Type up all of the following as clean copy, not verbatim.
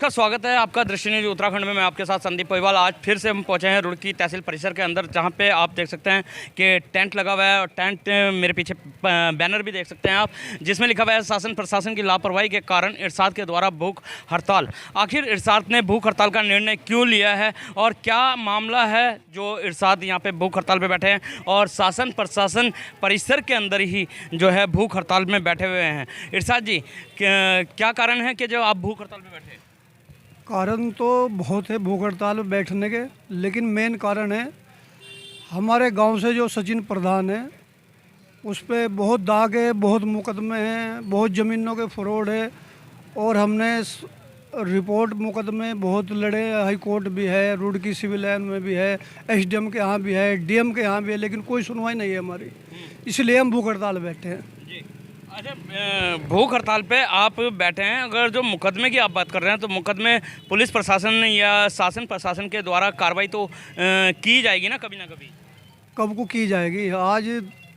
नमस्कार, स्वागत है आपका दृश्य न्यूज उत्तराखंड में। मैं आपके साथ संदीप पोईवाल। आज फिर से हम पहुंचे हैं रुड़की तहसील परिसर के अंदर, जहां पे आप देख सकते हैं कि टेंट लगा हुआ है और टेंट मेरे पीछे बैनर भी देख सकते हैं आप, जिसमें लिखा हुआ है शासन प्रशासन की लापरवाही के कारण इरशाद के द्वारा भूख हड़ताल। आखिर इरशाद ने भूख हड़ताल का निर्णय क्यों लिया है और क्या मामला है जो इरशाद यहाँ पे भूख हड़ताल पर बैठे हैं और शासन प्रशासन परिसर के अंदर ही जो है भूख हड़ताल में बैठे हुए हैं। इरशाद जी, क्या कारण है कि जो आप भूख हड़ताल पे बैठे हैं? कारण तो बहुत है भूख हड़ताल में बैठने के, लेकिन मेन कारण है हमारे गांव से जो सचिन प्रधान है उस पर बहुत दाग है, बहुत मुकदमे हैं, बहुत ज़मीनों के फ्रॉड है और हमने रिपोर्ट मुकदमे बहुत लड़े। हाई कोर्ट भी है, रुड़की सिविल लाइन में भी है, एसडीएम के यहाँ भी है, डीएम के यहाँ भी है, लेकिन कोई सुनवाई नहीं है हमारी, इसलिए हम भूख हड़ताल बैठे हैं। अच्छा, भूख हड़ताल पे आप बैठे हैं। अगर जो मुकदमे की आप बात कर रहे हैं तो मुकदमे पुलिस प्रशासन या शासन प्रशासन के द्वारा कार्रवाई तो की जाएगी ना कभी। कब को की जाएगी? आज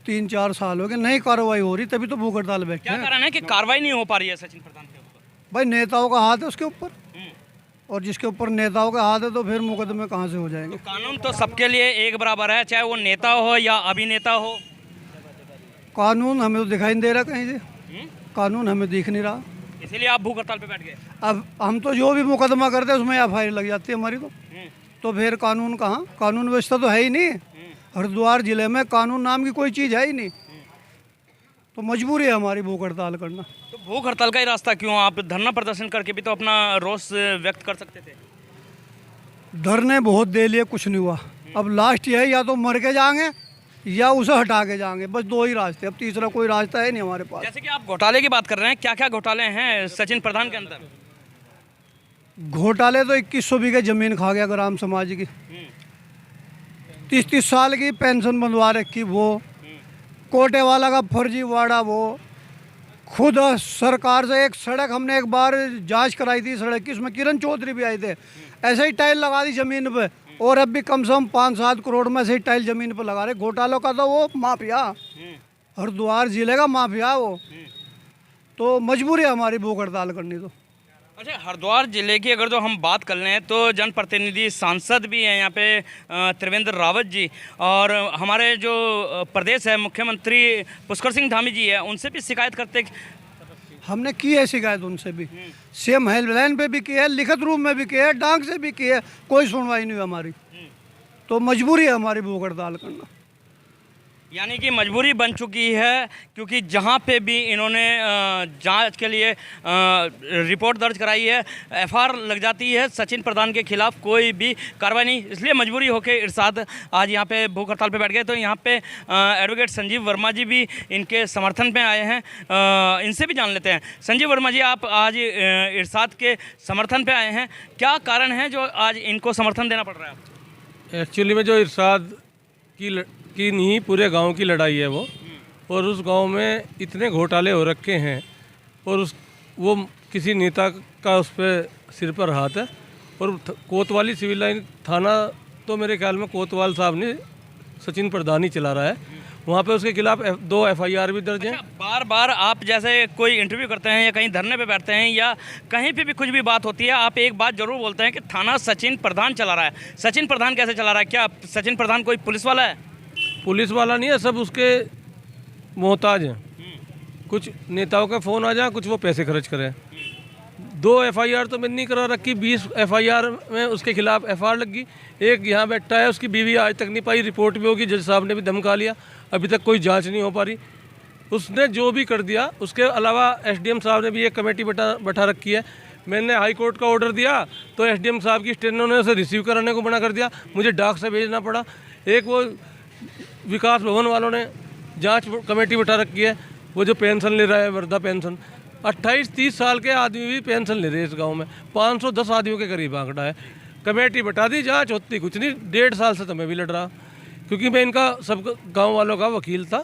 3-4 साल हो गए नहीं कार्रवाई हो रही, तभी तो भूख हड़ताल बैठे हैं। क्या कारण है कि कार्रवाई नहीं हो पा रही है सचिन प्रधान के ऊपर? भाई नेताओं का हाथ है उसके ऊपर, और जिसके ऊपर नेताओं का हाथ है तो फिर मुकदमे कहाँ से हो जाएंगे? तो कानून तो सबके लिए एक बराबर है, चाहे वो नेता हो या अभिनेता हो। कानून हमें तो दिखाई नहीं दे रहा कहीं से, कानून हमें दिख नहीं रहा, इसीलिए आप भूख हड़ताल पे बैठ गए। अब हम तो जो भी मुकदमा करते हैं उसमें एफआईआर लग जाती है हमारी, तो फिर कानून कहाँ? कानून व्यवस्था तो है ही नहीं। हरिद्वार जिले में कानून नाम की कोई चीज़ है ही नहीं, तो मजबूरी है हमारी भूख हड़ताल करना। तो भूख हड़ताल का ही रास्ता क्यों? आप धरना प्रदर्शन करके भी तो अपना रोष व्यक्त कर सकते थे। धरने बहुत दे लिए, कुछ नहीं हुआ। अब लास्ट ये है, या तो मर के जाएंगे या उसे हटा के जाएंगे, बस दो ही रास्ते, अब तीसरा कोई रास्ता है नहीं हमारे पास। जैसे कि आप घोटाले की बात कर रहे हैं, क्या क्या घोटाले हैं सचिन प्रधान के अंदर? घोटाले तो 2100 बीघे जमीन खा गया ग्राम समाज की, 30-30 साल की पेंशन बंधवा रखी वो, कोटे वाला का फर्जी वाड़ा वो, खुद सरकार से एक सड़क हमने एक बार जांच कराई थी सड़क की, उसमें किरण चौधरी भी आए थे, ऐसे ही टाइल लगा दी ज़मीन पे, और अब भी कम से कम 5-7 करोड़ में से टाइल ज़मीन पर लगा रहे। घोटालों का तो वो माफिया, हरिद्वार जिले का माफिया वो, तो मजबूरी है हमारी भूख हड़ताल करनी। तो अच्छा, हरिद्वार जिले की अगर जो हम बात कर लें तो जनप्रतिनिधि सांसद भी हैं यहाँ पे त्रिवेंद्र रावत जी, और हमारे जो प्रदेश है मुख्यमंत्री पुष्कर सिंह धामी जी है, उनसे भी शिकायत करते। हमने की है शिकायत उनसे भी, सीएम हेल्पलाइन पे भी की है, लिखित रूप में भी की है, डाक से भी की है, कोई सुनवाई नहीं हुई हमारी, तो मजबूरी है हमारी भूख हड़ताल करना। यानी कि मजबूरी बन चुकी है, क्योंकि जहाँ पे भी इन्होंने जांच के लिए रिपोर्ट दर्ज कराई है, एफआईआर लग जाती है सचिन प्रधान के खिलाफ, कोई भी कार्रवाई नहीं। इसलिए मजबूरी होकर इरशाद आज यहाँ पे भूख हड़ताल पे बैठ गए। तो यहाँ पे एडवोकेट संजीव वर्मा जी भी इनके समर्थन में आए हैं, इनसे भी जान लेते हैं। संजीव वर्मा जी, आप आज इरशाद के समर्थन पे आए हैं, क्या कारण है जो आज इनको समर्थन देना पड़ रहा है? एक्चुअली में जो इरशाद की नहीं, पूरे गांव की लड़ाई है वो, और उस गांव में इतने घोटाले हो रखे हैं, और वो किसी नेता का उस पर सिर पर हाथ है। और कोतवाली सिविल लाइन थाना तो मेरे ख्याल में कोतवाल साहब ने सचिन प्रधान ही चला रहा है, वहाँ पे उसके खिलाफ 2 एफआईआर भी दर्ज हैं। अच्छा, बार बार आप जैसे कोई इंटरव्यू करते हैं या कहीं धरने पे बैठते हैं या कहीं पे भी कुछ भी बात होती है, आप एक बात जरूर बोलते हैं कि थाना सचिन प्रधान चला रहा है। सचिन प्रधान कैसे चला रहा है? क्या सचिन प्रधान कोई पुलिस वाला है? पुलिस वाला नहीं है, सब उसके मोहताज हैं। कुछ नेताओं का फ़ोन आ जाए, कुछ वो पैसे खर्च करें। 2 एफआईआर तो मैंने नहीं करा रखी, 20 एफआईआर में उसके खिलाफ एफआईआर लगी। एक यहाँ बैठा है, उसकी बीवी आज तक नहीं पाई, रिपोर्ट भी होगी, जज साहब ने भी धमका लिया, अभी तक कोई जांच नहीं हो पा रही। उसने जो भी कर दिया, उसके अलावा एसडीएम साहब ने भी एक कमेटी बैठा रखी है। मैंने हाई कोर्ट का ऑर्डर दिया तो एसडीएम साहब की स्टेनो ने उसे रिसीव कराने को मना कर दिया, मुझे डाक से भेजना पड़ा। एक वो विकास भवन वालों ने जांच कमेटी बैठा रखी है, वो जो पेंशन ले रहा है, वृद्धा पेंशन, 28-30 साल के आदमी भी पेंशन ले रहे हैं इस गांव में, 510 आदमियों के करीब आंकड़ा है। कमेटी बैठा दी, जांच होती कुछ नहीं। 1.5 साल से तो मैं भी लड़ रहा, क्योंकि मैं इनका सब गांव वालों का वकील था,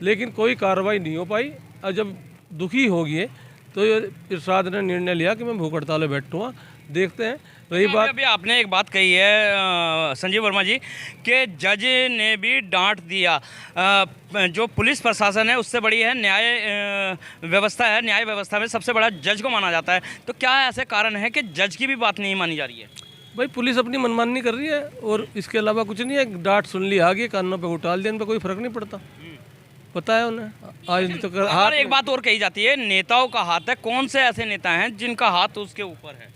लेकिन कोई कार्रवाई नहीं हो पाई। और जब दुखी हो गए तो इरशाद ने निर्णय लिया कि मैं भूख हड़ताल में बैठूँगा, देखते हैं। रही अभी बात, अभी आपने एक बात कही है संजीव वर्मा जी कि जज ने भी डांट दिया। जो पुलिस प्रशासन है उससे बड़ी है न्याय व्यवस्था है, न्याय व्यवस्था में सबसे बड़ा जज को माना जाता है। तो क्या ऐसे कारण है कि जज की भी बात नहीं मानी जा रही है? भाई पुलिस अपनी मनमानी कर रही है और इसके अलावा कुछ नहीं है। डांट सुन ली, आगे कानों पे उठाल दिया, इन पर कोई फर्क नहीं पड़ता। पता है उन्हें, आज नहीं तो कर और एक बात और कही जाती है, नेताओं का हाथ है। कौन से ऐसे नेता हैं जिनका हाथ उसके ऊपर है?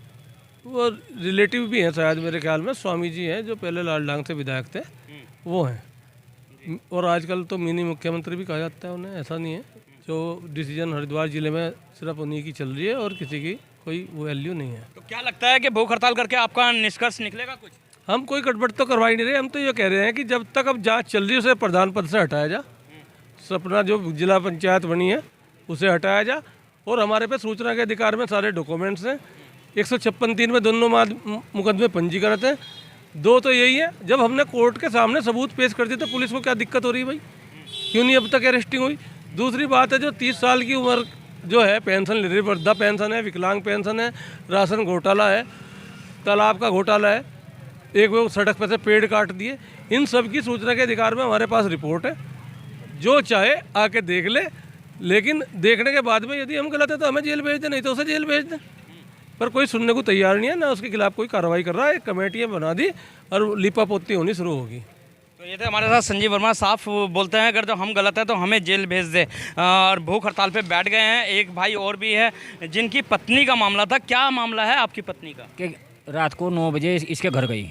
वो रिलेटिव भी हैं शायद, मेरे ख्याल में स्वामी जी हैं जो पहले लालडांग से विधायक थे, वो हैं। और आजकल तो मिनी मुख्यमंत्री भी कहा जाता है उन्हें, ऐसा नहीं है। जो डिसीजन हरिद्वार जिले में सिर्फ उन्हीं की चल रही है और किसी की कोई वो वैल्यू नहीं है। तो क्या लगता है कि भूख हड़ताल करके आपका निष्कर्ष निकलेगा कुछ? हम कोई गड़बड़ तो करवा ही नहीं रहे। हम तो ये कह रहे हैं कि जब तक अब जांच चल रही है उसे प्रधान पद से हटाया जा, अपना जो जिला पंचायत बनी है उसे हटाया जा। और हमारे पे सूचना के अधिकार में सारे डॉक्यूमेंट्स हैं, 156(3) में दोनों मुकदमे पंजीकृत हैं। दो तो यही है, जब हमने कोर्ट के सामने सबूत पेश कर दिए तो पुलिस को क्या दिक्कत हो रही है भाई? क्यों नहीं अब तक अरेस्टिंग हुई? दूसरी बात है, जो 30 साल की उम्र जो है पेंशन ले रही, वृद्धा पेंशन है, विकलांग पेंशन है, राशन घोटाला है, तालाब का घोटाला है, एक वो सड़क पर से पेड़ काट दिए, इन सब की सूचना के अधिकार में हमारे पास रिपोर्ट है। जो चाहे आके देख ले, लेकिन देखने के बाद में यदि हम गलत है तो हमें जेल भेज दें, नहीं तो उसे जेल भेज दें। पर कोई सुनने को तैयार नहीं है, ना उसके खिलाफ कोई कार्रवाई कर रहा है। कमेटियाँ बना दी और लिपापोती होनी शुरू होगी। तो ये थे हमारे साथ संजीव वर्मा, साफ बोलते हैं अगर जो हम गलत है तो हमें जेल भेज दे। और भूख हड़ताल पे बैठ गए हैं। एक भाई और भी है जिनकी पत्नी का मामला था। क्या मामला है आपकी पत्नी का? कि रात को 9 बजे इसके घर गई।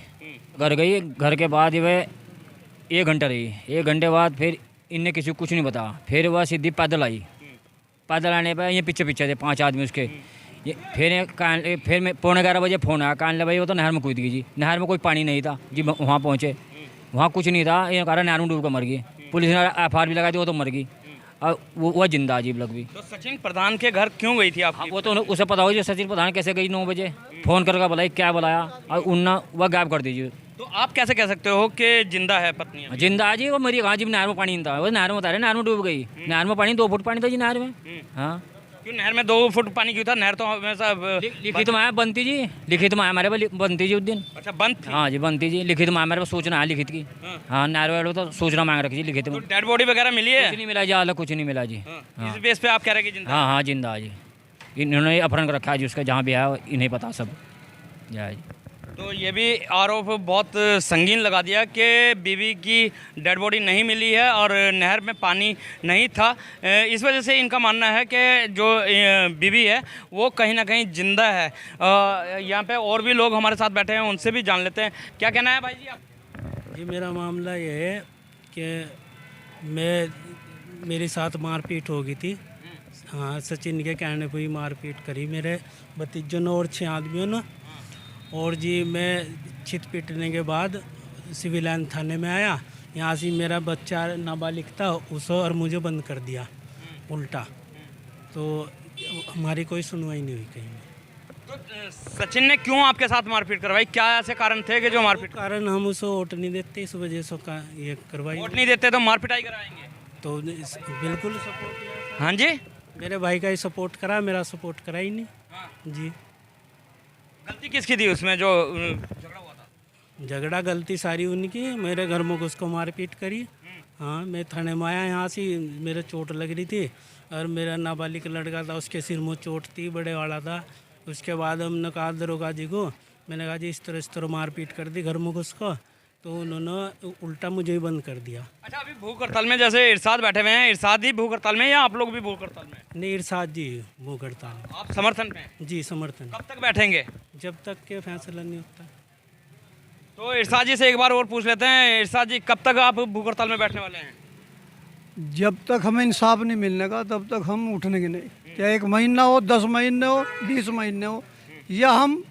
घर के बाद वह 1 घंटा रही। 1 घंटे बाद फिर इनने किसी को कुछ नहीं बताया। फिर वह सीधी पैदल आई। पैदल आने पर ये पीछे थे 5 आदमी उसके। फिर मैं 11:15 बजे फ़ोन आया, कान ले भाई वो तो नहर में कूद गई जी। नहर में कोई पानी नहीं था जी। वहाँ पहुँचे, वहाँ कुछ नहीं था। ये कह रहा नहर में डूब कर मर गई। पुलिस ने FIR भी लगाई थी, वो तो मर गई। और वो जिंदा अजीब लग गई। तो सचिन प्रधान के घर क्यों गई थी आप? वो तो उसे पता हो जी सचिन प्रधान कैसे गई 9 बजे। फ़ोन करके बुलाई, क्या बुलाया, और उन्ना वह गायब कर दीजिए। तो आप कैसे कह सकते हो कि जिंदा है पत्नी? जिंदा है जी, वो मरी कहाँ जी? नहर में पानी नहीं था, वो नहर में बता रहे, नहर में डूब गई। नहर में पानी 2 फुट पानी था जी नहर में। हाँ, क्यों नहर में 2 फुट पानी क्यों था? नहर तो हमेशा लिखित में आया बनती जी, लिखित में आया हमारे पास बनती जी उस दिन। अच्छा, बंद थी? हाँ जी बनती जी, लिखित में हमारे पास सूचना है लिखित की। हाँ, नहर वालों तो सूचना मांग रखी जी लिखित में। तो डेड बॉडी वगैरह मिली है? कुछ नहीं मिला जी, हाल कुछ नहीं मिला जी। इस बेस पे आप कह रहे हैं कि जिंदा? हाँ हाँ जिंदा है जी। इन्होंने अपहरण कर रखा है जी उसका, जहाँ भी है इन्हें पता सब। जय जी। तो ये भी आरोप बहुत संगीन लगा दिया कि बीवी की डेड बॉडी नहीं मिली है और नहर में पानी नहीं था। इस वजह से इनका मानना है कि जो बीवी है वो कहीं ना कहीं जिंदा है। यहाँ पे और भी लोग हमारे साथ बैठे हैं, उनसे भी जान लेते हैं। क्या कहना है भाई जी आप? जी मेरा मामला ये है कि मेरे साथ मारपीट हो गई थी। हाँ, सचिन के कहने पर ही मारपीट करी मेरे भतीजों ने और 6 आदमियों ने। और जी मैं छित पीटने के बाद सिविल लाइन थाने में आया। यहाँ से मेरा बच्चा नाबालिग था, उसे और मुझे बंद कर दिया उल्टा। तो हमारी कोई सुनवाई नहीं हुई कहीं में। तो सचिन ने क्यों आपके साथ मारपीट करवाई? क्या ऐसे कारण थे कि जो मारपीट? कारण हम उसे वोट नहीं देते, इस वजह से का ये करवाई। वोट नहीं देते तो मारपिटाई कराएंगे? तो बिल्कुल सपोर्ट। हाँ जी, मेरे भाई का ही सपोर्ट करा, मेरा सपोर्ट करा ही नहीं। जी, गलती किसकी थी उसमें जो झगड़ा हुआ था? झगड़ा गलती सारी उनकी। मेरे घर में उसको मारपीट करी। हाँ, मैं थाने में आया, यहाँ से मेरे चोट लग रही थी और मेरा नाबालिग लड़का था, उसके सिर में चोट थी, बड़े वाला था। उसके बाद हमने कहा दरोगा जी को, मैंने कहा जी इस तरह मारपीट कर दी घर में उसको, तो उन्होंने उल्टा मुझे ही बंद कर दिया। अच्छा, अभी भूख हड़ताल में जैसे इरशाद बैठे हुए हैं, इरशाद ही भूख हड़ताल में या आप लोग भी भूख हड़ताल में? नहीं, इरशाद जी भूख हड़ताल। आप समर्थन में? जी समर्थन। कब तक बैठेंगे? जब तक के फैसला नहीं होता। तो इरशाद जी से एक बार और पूछ लेते हैं। इरशाद जी, कब तक आप भूख हड़ताल में बैठने वाले हैं? जब तक हमें इंसाफ नहीं मिलने का तब तक हम उठने के नहीं। चाहे 1 महीना हो, 10 महीने हो, 20 महीने हो, या हम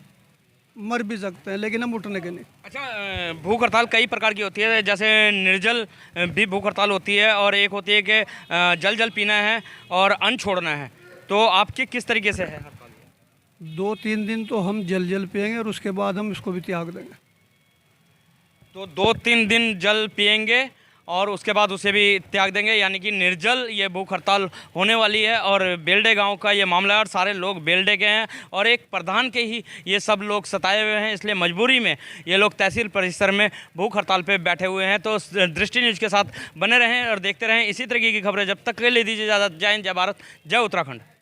मर भी सकते हैं, लेकिन हम उठने के नहीं। अच्छा, भूख हड़ताल कई प्रकार की होती है। जैसे निर्जल भी भूख हड़ताल होती है और एक होती है कि जल पीना है और अन्न छोड़ना है। तो आपकी किस तरीके से है हड़ताल? 2-3 दिन तो हम जल पिएंगे और उसके बाद हम इसको भी त्याग देंगे। तो 2-3 दिन जल पिएंगे और उसके बाद उसे भी त्याग देंगे, यानी कि निर्जल ये भूख हड़ताल होने वाली है। और बेलडे गांव का ये मामला है और सारे लोग बेलडे के हैं और एक प्रधान के ही ये सब लोग सताए हुए हैं, इसलिए मजबूरी में ये लोग तहसील परिसर में भूख हड़ताल पे बैठे हुए हैं। तो दृष्टि न्यूज़ के साथ बने रहें और देखते रहें इसी तरीके की खबरें। जब तक के लिए दीजिए इजाज़त। जय हिंद, जय भारत, जय उत्तराखंड।